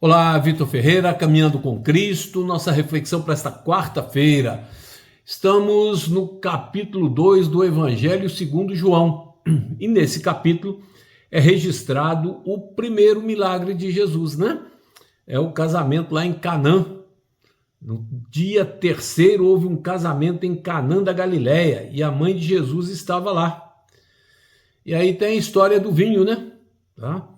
Olá, Vitor Ferreira, Caminhando com Cristo, nossa reflexão para esta quarta-feira. Estamos no capítulo 2 do Evangelho segundo João, e nesse capítulo é registrado o primeiro milagre de Jesus, né? É o casamento lá em Canaã. No dia terceiro houve um casamento em Canaã da Galileia, e a mãe de Jesus estava lá. E aí tem a história do vinho, né? Tá?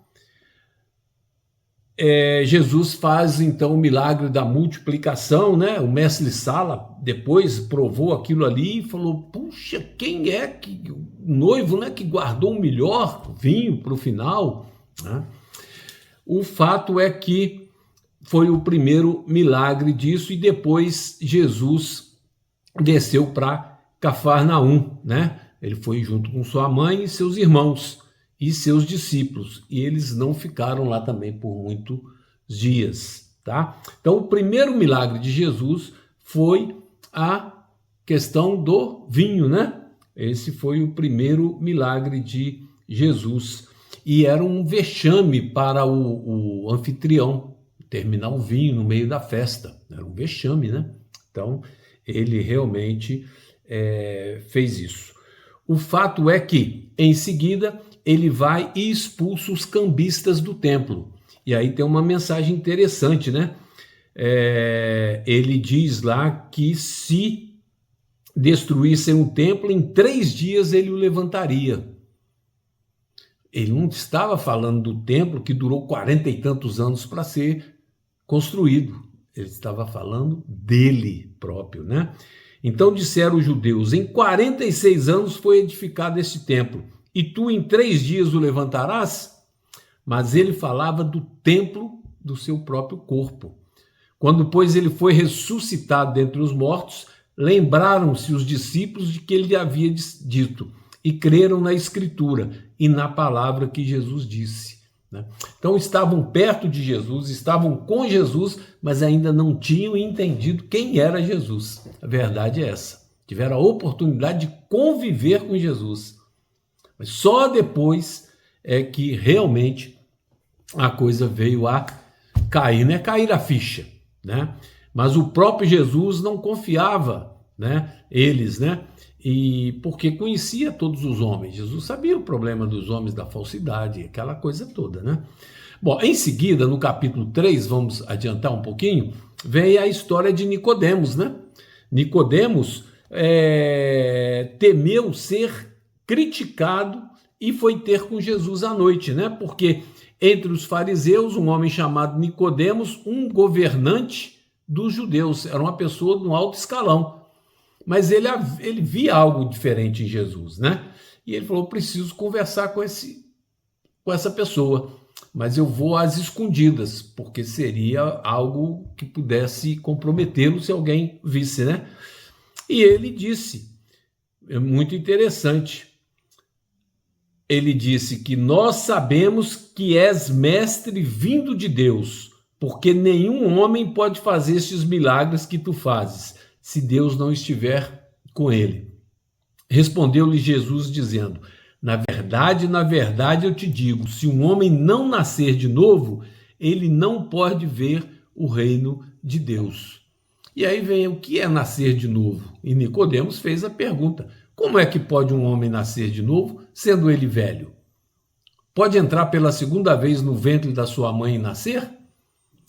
Jesus faz então o milagre da multiplicação, né? O mestre Sala depois provou aquilo ali e falou: puxa, quem é que o noivo, né, que guardou o melhor vinho para o final, né? O fato é que foi o primeiro milagre disso, e depois Jesus desceu para Cafarnaum, né? Ele foi junto com sua mãe e seus irmãos e seus discípulos, e eles não ficaram lá também por muitos dias, tá? Então, o primeiro milagre de Jesus foi a questão do vinho, né? Esse foi o primeiro milagre de Jesus, e era um vexame para o anfitrião terminar o vinho no meio da festa, era um vexame, né? Então, ele realmente fez isso. O fato é que, em seguida, ele vai e expulsa os cambistas do templo. E aí tem uma mensagem interessante, né? Ele diz lá que se destruíssem o templo, em 3 dias ele o levantaria. Ele não estava falando do templo que durou 40 e tantos anos para ser construído. Ele estava falando dele próprio, né? Então disseram os judeus: em 46 anos foi edificado este templo, e tu em 3 dias o levantarás? Mas ele falava do templo do seu próprio corpo. Quando, pois, ele foi ressuscitado dentre os mortos, lembraram-se os discípulos de que ele havia dito, e creram na Escritura e na palavra que Jesus disse, né? Então estavam perto de Jesus, estavam com Jesus, mas ainda não tinham entendido quem era Jesus. A verdade é essa. Tiveram a oportunidade de conviver com Jesus, mas só depois é que realmente a coisa veio a cair, né? Cair a ficha, né? Mas o próprio Jesus não confiava, né? Eles, né? E porque conhecia todos os homens. Jesus sabia o problema dos homens, da falsidade, aquela coisa toda, né? Bom, em seguida, no capítulo 3, vamos adiantar um pouquinho, vem a história de Nicodemos, né? Nicodemos temeu ser criticado e foi ter com Jesus à noite, né? Porque entre os fariseus, um homem chamado Nicodemos, um governante dos judeus, era uma pessoa de um alto escalão, mas ele via algo diferente em Jesus, né? E ele falou: preciso conversar com essa pessoa, mas eu vou às escondidas, porque seria algo que pudesse comprometê-lo se alguém visse, né? E ele disse, é muito interessante, ele disse que nós sabemos que és mestre vindo de Deus, porque nenhum homem pode fazer estes milagres que tu fazes, se Deus não estiver com ele. Respondeu-lhe Jesus dizendo: na verdade eu te digo, se um homem não nascer de novo, ele não pode ver o reino de Deus. E aí vem o que é nascer de novo? E Nicodemos fez a pergunta: como é que pode um homem nascer de novo, sendo ele velho? Pode entrar pela segunda vez no ventre da sua mãe e nascer?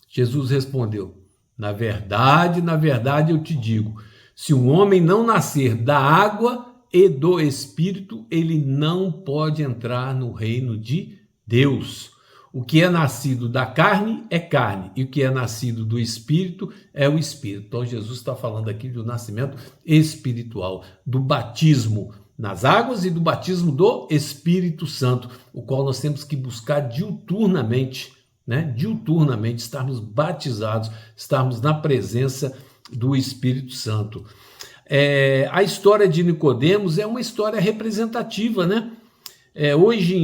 Jesus respondeu: na verdade eu te digo, se um homem não nascer da água e do Espírito, ele não pode entrar no reino de Deus. O que é nascido da carne é carne, e o que é nascido do Espírito é o Espírito. Então Jesus está falando aqui do nascimento espiritual, do batismo nas águas e do batismo do Espírito Santo, o qual nós temos que buscar diuturnamente, né? Diuturnamente, estarmos batizados, estarmos na presença do Espírito Santo. A história de Nicodemos é uma história representativa, né? Hoje,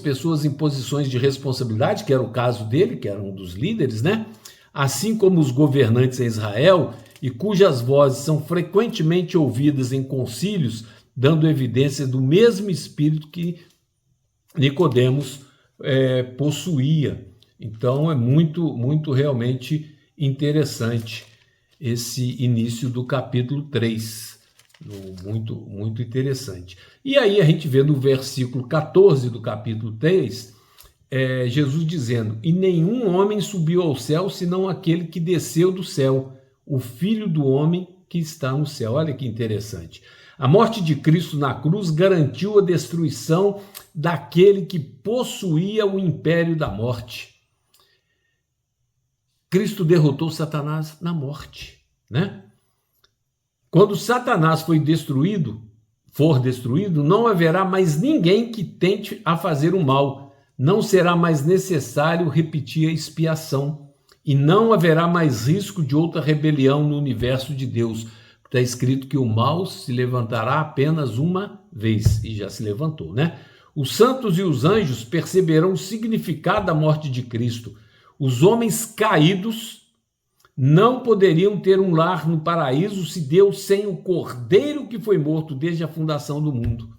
pessoas em posições de responsabilidade, que era o caso dele, que era um dos líderes, né? Assim como os governantes em Israel, e cujas vozes são frequentemente ouvidas em concílios, dando evidência do mesmo espírito que Nicodemos possuía. Então é muito realmente interessante esse início do capítulo 3. Muito interessante. E aí a gente vê no versículo 14 do capítulo 3, Jesus dizendo: e nenhum homem subiu ao céu, senão aquele que desceu do céu, o Filho do homem que está no céu. Olha que interessante. A morte de Cristo na cruz garantiu a destruição daquele que possuía o império da morte. Cristo derrotou Satanás na morte, né? Quando Satanás for destruído, não haverá mais ninguém que tente a fazer o mal. Não será mais necessário repetir a expiação. E não haverá mais risco de outra rebelião no universo de Deus. Está escrito que o mal se levantará apenas uma vez, e já se levantou, né? Os santos e os anjos perceberão o significado da morte de Cristo. Os homens caídos não poderiam ter um lar no paraíso se Deus sem o Cordeiro que foi morto desde a fundação do mundo.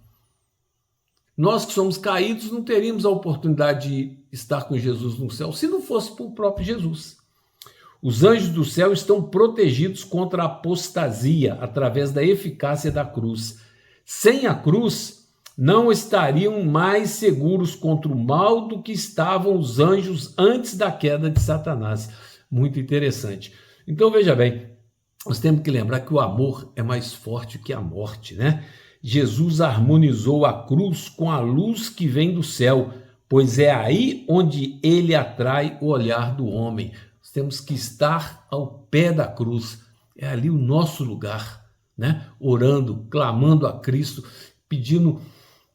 Nós que somos caídos não teríamos a oportunidade de estar com Jesus no céu se não fosse por próprio Jesus. Os anjos do céu estão protegidos contra a apostasia através da eficácia da cruz. Sem a cruz, não estariam mais seguros contra o mal do que estavam os anjos antes da queda de Satanás. Muito interessante. Então, veja bem, nós temos que lembrar que o amor é mais forte que a morte, né? Jesus harmonizou a cruz com a luz que vem do céu, pois é aí onde ele atrai o olhar do homem. Nós temos que estar ao pé da cruz, é ali o nosso lugar, né? Orando, clamando a Cristo, pedindo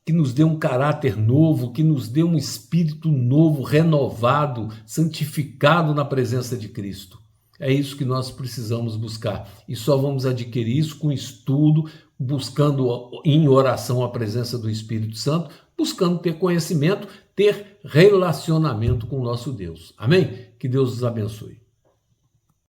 que nos dê um caráter novo, que nos dê um espírito novo, renovado, santificado na presença de Cristo. É isso que nós precisamos buscar. E só vamos adquirir isso com estudo, buscando em oração a presença do Espírito Santo, buscando ter conhecimento, ter relacionamento com o nosso Deus. Amém? Que Deus os abençoe.